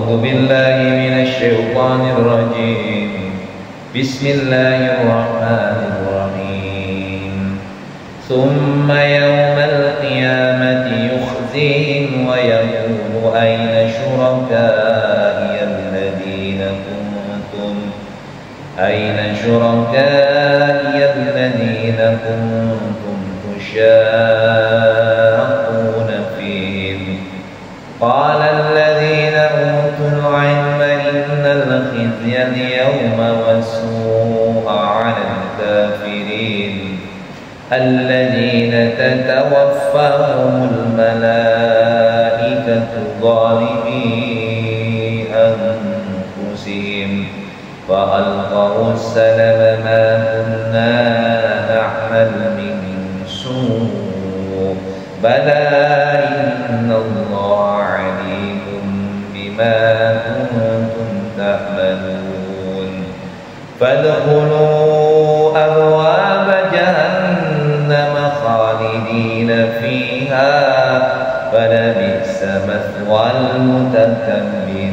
أعوذ بالله من الشيطان الرجيم. بسم الله الرحمن الرحيم. ثم يوم القيامة يخزيهم ويقول أين شركائي الذين كنتم تشاقون فيهم قال الذين أوتوا العلم إن الخزي اليوم والسوء على الكافرين الذين تتوفاهم الملائكة ظالمي أنفسهم فألقوا السلم ما كنا نعمل من سوء بلى إن الله عليم بما كنتم تعملون فادخلوا أبواب جهنم خالدين فيها فلبئس مثوى المتكبرين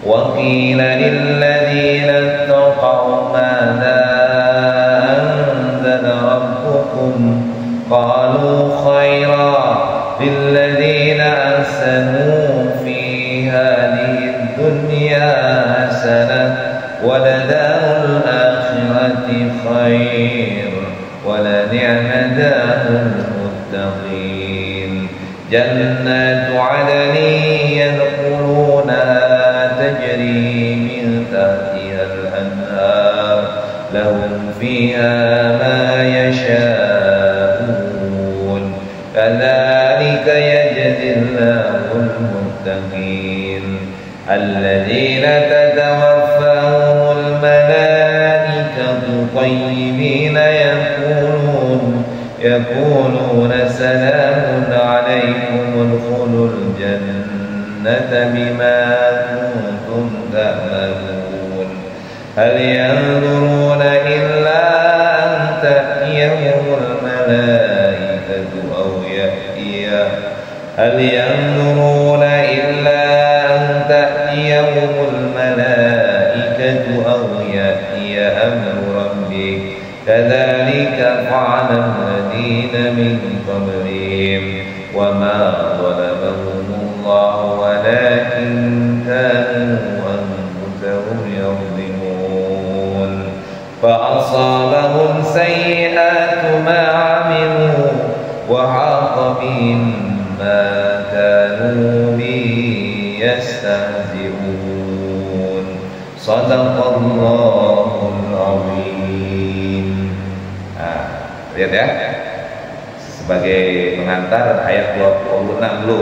وقيل للذين اتقوا ماذا أنزل ربكم قالوا خيرا للذين أحسنوا في هذه الدنيا حسنة ولدار الآخرة خير ولنعم دار المتقين جنات عدن يدخلونها تجري من تحتها الأنهار لهم فيها ما يشاءون كذلك يجزي الله المتقين الذين تتوفاهم الملائكة طيبين يقولون سلام عليكم ادخلوا الجنة بما كنتم تعملون هل ينظرون إلا أن تأتيهم الملائكة أو يأتي أمر ربك كذلك فعل الذين من قبلهم وما ظلمهم الله ولكن كانوا أنفسهم يظلمون فأصابهم سيئات ما عملوا وحاق بهم ما كانوا به يستهزئون صدق Allahul Azim. Nah, lihat ya, sebagai pengantar ayat 26 dulu.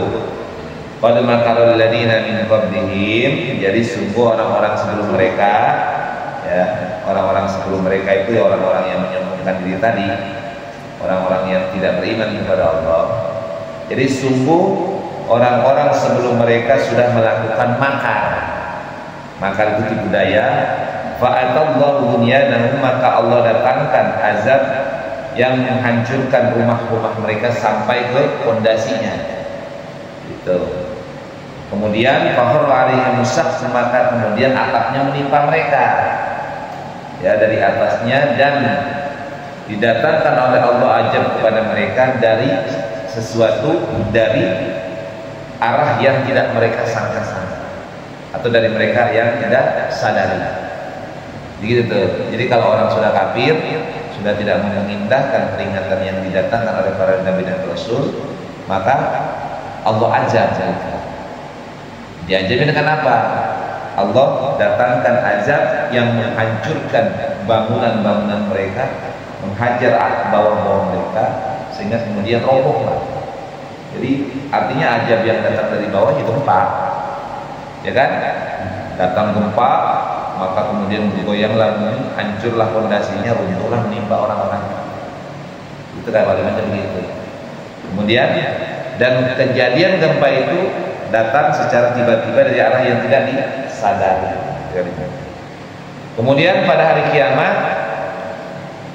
Qad makara alladziina min qablihim, jadi sungguh orang-orang sebelum mereka, ya, orang-orang sebelum mereka itu ya orang-orang yang menyombongkan diri tadi, orang-orang yang tidak beriman kepada Allah. Jadi sungguh orang-orang sebelum mereka sudah melakukan makar. Makar itu tipu daya. Fa'atallahu bunyanahum, maka Allah datangkan azab yang menghancurkan rumah-rumah mereka sampai ke pondasinya. Gitu. Kemudian fahur alaihim musaq, maka kemudian atapnya menimpa mereka. Ya, dari atasnya, dan didatangkan oleh Allah azab kepada mereka dari sesuatu dari arah yang tidak mereka sangka-sangka atau dari mereka yang tidak sadari. Begitu tuh. Jadi kalau orang sudah kafir, sudah tidak mengindahkan peringatan yang didatangkan oleh para nabi dan rasul, maka Allah azab. Diajabi dengan apa? Allah datangkan azab yang menghancurkan bangunan-bangunan mereka, menghajar bawah-bawah mereka, sehingga kemudian robohlah. Jadi artinya azab yang datang dari bawah itu gempa, ya kan? Datang gempa, maka kemudian bergoyanglah bumi, hancurlah fondasinya, runtuhlah menimpa orang-orang. Itu kan macam begitu. Kemudian dan kejadian gempa itu datang secara tiba-tiba dari arah yang tidak disadari. Kemudian pada hari kiamat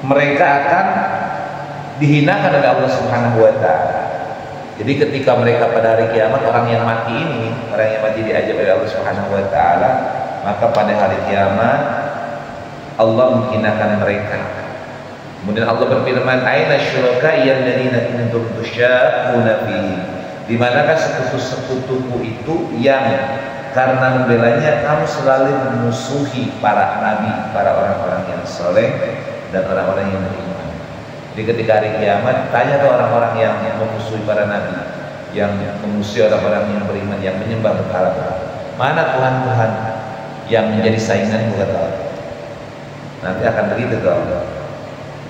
mereka akan dihinakan oleh Allah Subhanahu wa taala. Jadi ketika mereka pada hari kiamat, orang yang mati ini, orang yang mati diajab oleh Allah Subhanahu wa taala, maka pada hari kiamat Allah menghinakan mereka. Kemudian Allah berfirman, "Aina syuraka'i alladziina kuntum tusyaqquna fihi?" Di manakah sekutu-sekutuku itu yang karena membelanya kamu selalu memusuhi para nabi, para orang-orang yang soleh dan orang-orang yang beriman. Jadi ketika hari kiamat, tanya ke orang-orang yang memusuhi para nabi, yang memusuhi orang-orang yang beriman, yang menyembah berhala-berhala, mana Tuhan-Tuhan yang menjadi saingan buat Allah? Nanti akan begitu ke Allah.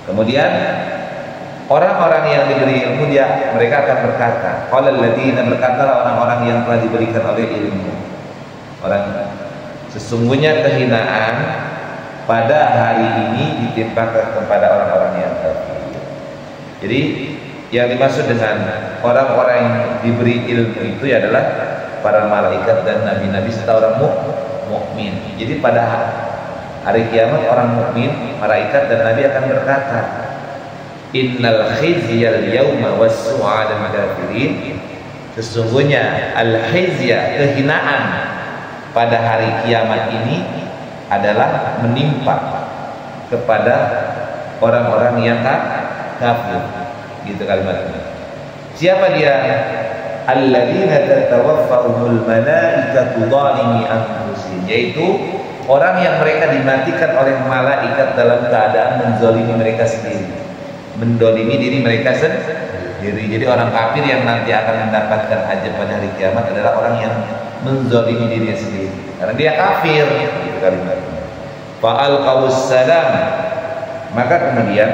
Kemudian orang-orang yang diberi ilmu, mereka akan berkata, qalal ladzina, berkatalah orang-orang yang telah diberikan oleh ilmu, orang sesungguhnya kehinaan pada hari ini ditimpakan kepada orang-orang yang kafir. Jadi yang dimaksud dengan orang-orang yang diberi ilmu itu adalah para malaikat dan nabi-nabi serta orang mukmin. Jadi pada hari kiamat orang mukmin, malaikat dan nabi akan berkata, innal khizyal yawma was-su'a lil kafirin. Sesungguhnya al-khizya, kehinaan pada hari kiamat ini adalah menimpa kepada orang-orang yang kafir. Gitu kalimatnya. Siapa dia? Alladzina tatawaffahumul malaikatu zalimi anfusihim, yaitu orang yang mereka dimatikan oleh malaikat dalam keadaan menzalimi mereka sendiri, mendolimi diri mereka sendiri. Jadi orang kafir yang nanti akan mendapatkan azab pada hari kiamat adalah orang yang menzalimi dirinya sendiri karena dia kafir. Itu kalimatnya. Fa'alqawus salam, maka kemudian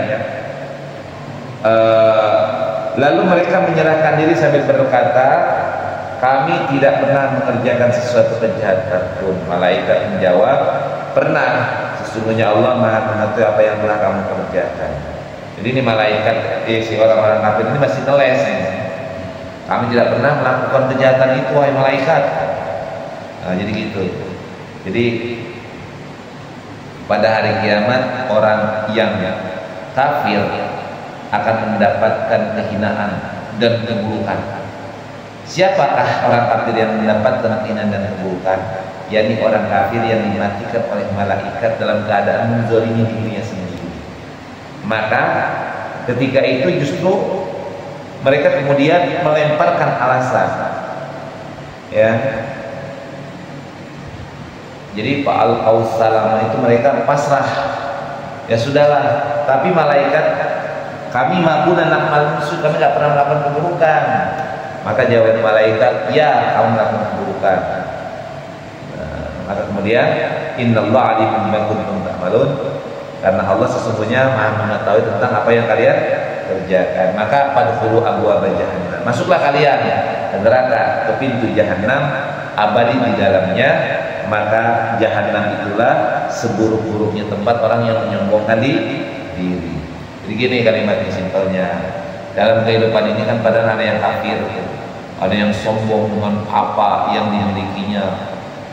lalu mereka menyerahkan diri sambil berkata, kami tidak pernah mengerjakan sesuatu kejahatan pun. Malaikat menjawab, pernah, sesungguhnya Allah Maha mengetahui apa yang telah kamu kerjakan. Jadi ini malaikat, si orang-orang kafir ini masih ngeles. Kami tidak pernah melakukan kejahatan itu, wahai malaikat. Nah, jadi gitu. Jadi pada hari kiamat orang yang kafir akan mendapatkan kehinaan dan keburukan. Siapakah orang kafir yang mendapatkan kehinaan dan keburukan? Yakni orang kafir yang dimatikan oleh malaikat dalam keadaan menzalimi dirinya sendiri. Maka ketika itu justru mereka kemudian melemparkan alasan, ya. Jadi fa'alqaus salama itu mereka pasrah. Ya sudahlah, tapi malaikat, kami makuna na'mal musuh, kami tidak pernah melakukan keburukan. Maka jawab malaikat, ya kamu melakukan keburukan. Maka kemudian innallaha alimun bima kuntum ta'malun, karena Allah sesungguhnya Maha mengetahui tentang apa yang kalian kerjakan. Maka fadkhulu abwaaba jahannam, masuklah kalian ke neraka, ke pintu jahanam, abadi di dalamnya. Maka jahanam itulah seburuk-buruknya tempat orang yang menyombongkan diri. Jadi gini kalimatnya simpelnya, dalam kehidupan ini kan pada ada yang kafir, ada yang sombong dengan apa yang dimilikinya,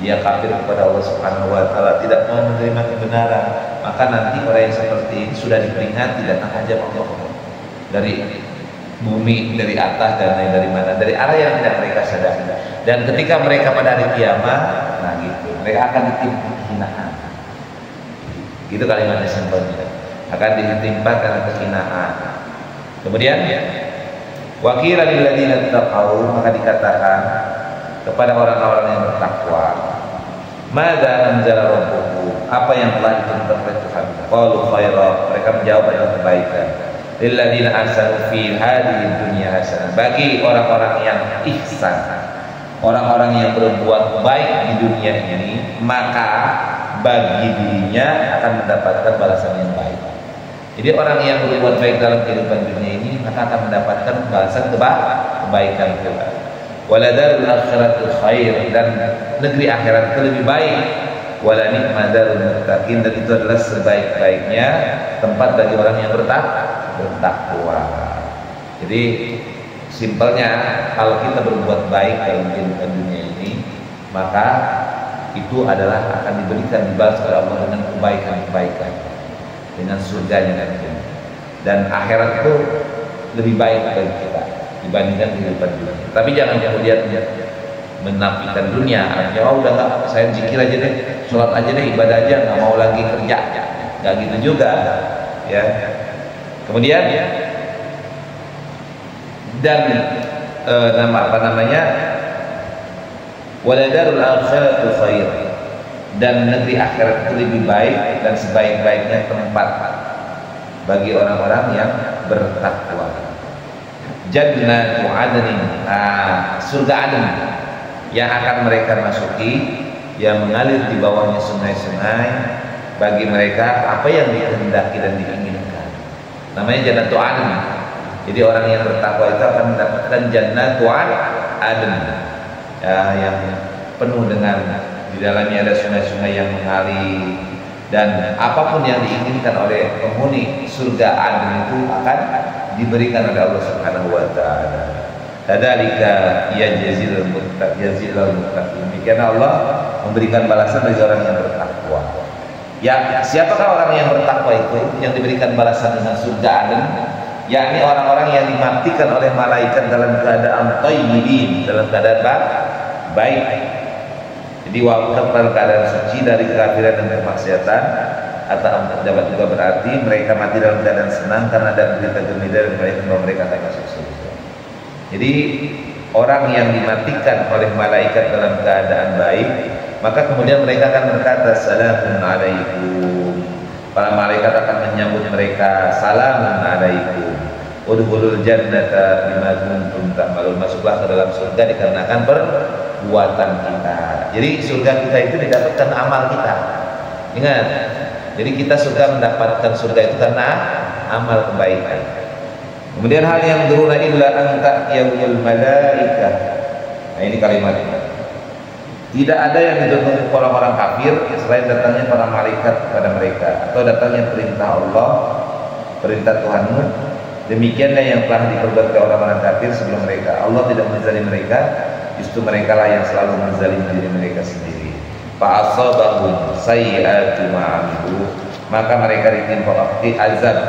dia kafir kepada Allah Subhanahu wa taala, tidak mau menerima kebenaran. Maka nanti orang yang seperti ini sudah diperingati, datang aja Allah dari bumi, dari atas dan lain dari mana, dari arah yang tidak mereka sadari. Dan ketika mereka pada hari kiamat, nah gitu, mereka akan ditimpa kehinaan. Gitu kalimatnya simpelnya, akan ditimpa karena kehinaan. Kemudian wa qila lil ladzina taqaw, maka dikatakan kepada orang-orang yang bertakwa, madza anzala rabbukum, apa yang telah diturunkan oleh Tuhan. Qalu khaira, mereka menjawab adalah kebaikan. Lil ladzina ahsanu fi hadhihi dunya hasanah, bagi orang-orang yang ihsan, orang-orang yang berbuat baik di dunia ini, maka bagi dirinya akan mendapatkan balasan yang baik. Jadi orang yang berbuat baik dalam kehidupan dunia ini, maka akan mendapatkan balasan kebaikan pula. Waladarul akhiratul khair, dan negeri akhirat itu lebih baik. Wala ni'ma darul muttaqin, dan itu adalah sebaik-baiknya tempat bagi orang yang bertakwa. Jadi simpelnya, kalau kita berbuat baik dalam kehidupan dunia ini, maka itu adalah akan diberikan dibalas oleh Allah dengan kebaikan-kebaikan, dengan surganya nanti. Dan akhirat itu lebih baik bagi kita. dibandingkan kehidupan dunia. Tapi jangan kemudian menafikan dunia. Artinya, oh udah nggak, saya zikir aja deh, sholat aja deh, ibadah aja, nggak mau lagi kerja. Nggak gitu juga, ya. Kemudian dan waladarul akhiratu khair, dan negeri akhirat itu lebih baik dan sebaik-baiknya tempat bagi orang-orang yang bertakwa. Jannatu adnin, surga Aden yang akan mereka masuki, yang mengalir di bawahnya sungai-sungai bagi mereka apa yang dikehendaki dan diinginkan. Namanya Jannatu Adn. Jadi orang yang bertakwa itu akan mendapatkan Jannatu Adn, ya, yang penuh dengan di dalamnya ada sungai-sungai yang mengalir, dan apapun yang diinginkan oleh penghuni surga Adn itu akan diberikan oleh Allah Subhanahu wa taala. Kadzalika yajzil muttaqin. Demikian Allah memberikan balasan bagi orang yang bertakwa. Ya, siapakah orang yang bertakwa itu yang diberikan balasan dengan surga Adn? Yakni orang-orang yang dimatikan oleh malaikat dalam keadaan thayyibin, dalam keadaan baik. Jadi dalam keadaan suci dari kekafiran dan kemaksiatan, atau dapat juga berarti mereka mati dalam keadaan senang karena ada berita gembira dan mereka akan masuk surga. Jadi orang yang dimatikan oleh malaikat dalam keadaan baik, maka kemudian mereka akan berkata salamun alaikum. Para malaikat akan menyambut mereka, salamun alaikum, udkhulul jannata bima kuntum ta'malun. Masuklah ke dalam surga dikarenakan perbuatan kita. Jadi surga kita itu didapatkan amal kita. Ingat, jadi kita surga mendapatkan surga itu karena amal kebaikan. Kemudian hal yang duruna illa anta yaumul malaikah. Nah ini kalimatnya. Tidak ada yang ditunggu orang-orang kafir selain datangnya para malaikat kepada mereka, atau datangnya perintah Allah, perintah Tuhanmu. Demikianlah yang telah diperbuat oleh orang-orang kafir sebelum mereka. Allah tidak menzalim mereka, justru mereka lah yang selalu menzalim diri mereka sendiri. Fa'asabahum sayyi'atu ma'amilu, maka mereka ditimpa azab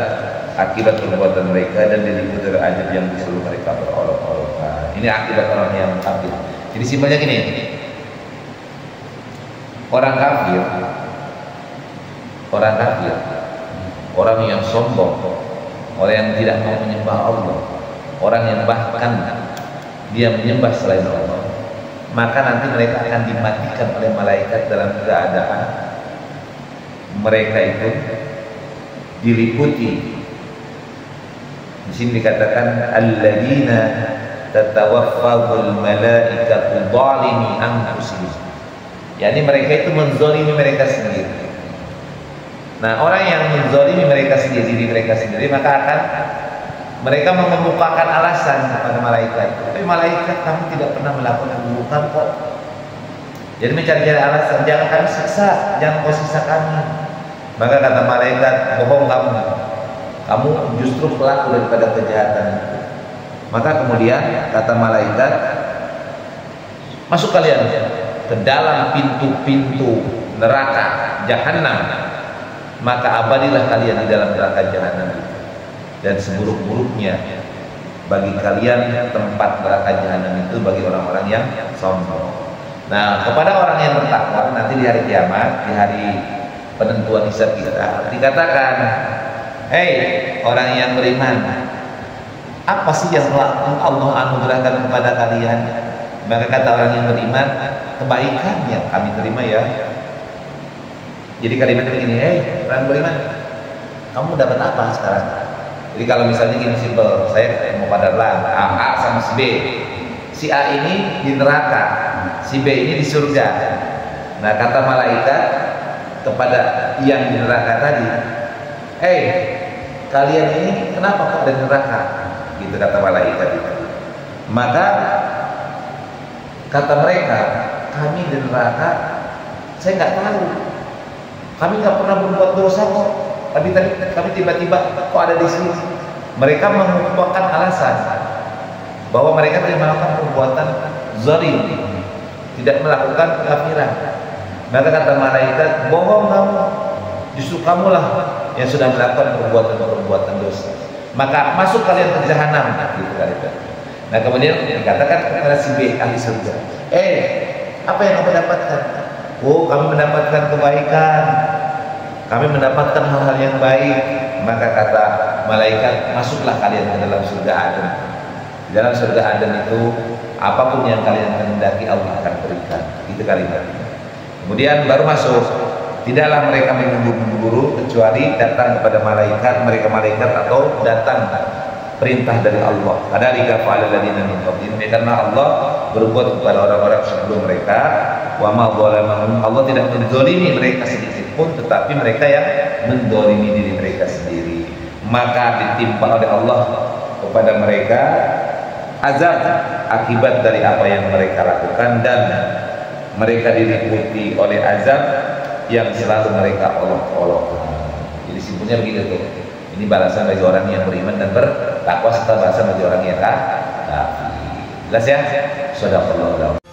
akibat perbuatan mereka dan diliputi oleh azab yang disuruh mereka berolok-olok. Nah, ini akibat orang yang kafir. Jadi simpelnya gini, orang kafir, orang yang sombong, orang yang tidak mau menyembah Allah, orang yang bahkan dia menyembah selain Allah, maka nanti mereka akan dimatikan oleh malaikat dalam keadaan mereka itu diliputi. Di sini dikatakan alladzina tatawaffahul malaikatu zalimi anfusihim. Yani mereka itu menzalimi mereka sendiri. Nah, orang yang menzalimi mereka sendiri, diri mereka sendiri, maka akan mereka mengemukakan alasan kepada malaikat. Tapi malaikat, kamu tidak pernah melakukan keburukan kok. Jadi mencari-cari alasan, jangan kami siksa, jangan kau siksa kami. Maka kata malaikat, bohong kamu justru pelaku daripada kejahatan itu. Maka kemudian kata malaikat, masuk kalian ke dalam pintu-pintu neraka jahanam, maka abadilah kalian di dalam neraka jahanam itu. Dan seburuk-buruknya bagi kalian tempat neraka jahanam itu bagi orang-orang yang sombong. Nah, kepada orang yang bertakwa nanti di hari kiamat, di hari penentuan hisab kita, dikatakan, hei orang yang beriman, apa sih yang Allah anugerahkan kepada kalian? Maka kata orang yang beriman, kebaikan yang kami terima ya. Jadi kalimatnya begini, hei orang beriman, kamu dapat apa sekarang? Jadi kalau misalnya gini simpel, saya mau pada A sama si B. Si A ini di neraka, si B ini di surga. Nah kata malaikat kepada yang di neraka tadi, kalian ini kenapa kok ada di neraka? Gitu kata malaikat itu. Maka kata mereka, kami di neraka, saya nggak tahu, kami nggak pernah berbuat dosa kok. Tapi kami tiba-tiba kok ada di sini. Mereka mengumpulkan alasan bahwa mereka tidak melakukan perbuatan zalim, tidak melakukan kekafiran. Maka kata malaikat, bohong kamu, justru kamulah yang sudah melakukan perbuatan dosa. Maka masuk kalian ke jahanam. Gitu, Nah kemudian dikatakan kepada si B ahli surga, apa yang kamu dapatkan? Oh, kami mendapatkan kebaikan, kami mendapatkan hal-hal yang baik. Maka kata malaikat, masuklah kalian ke dalam surga Aden. Di dalam surga Aden itu apapun yang kalian kehendaki Allah akan berikan. Itu kalimat. Kemudian baru masuk. Tidaklah mereka menunggu kecuali datang kepada malaikat atau datang perintah dari Allah. Kadzalika fa'ala alladziina min qablihim, karena Allah berbuat kepada orang-orang sebelum mereka. Wa ma zalamahum, Allah tidak menzalimi mereka sedikit pun, tetapi mereka yang menzalimi diri mereka sendiri. Maka ditimpa oleh Allah kepada mereka azab akibat dari apa yang mereka lakukan, dan mereka diliputi oleh azab yang selalu mereka olok-olokkan. Jadi simpulnya begitu tuh. Ini balasan bagi orang yang beriman dan bertakwa, serta balasan bagi orang yang kafir. Jelas ya? Shadaqallahu.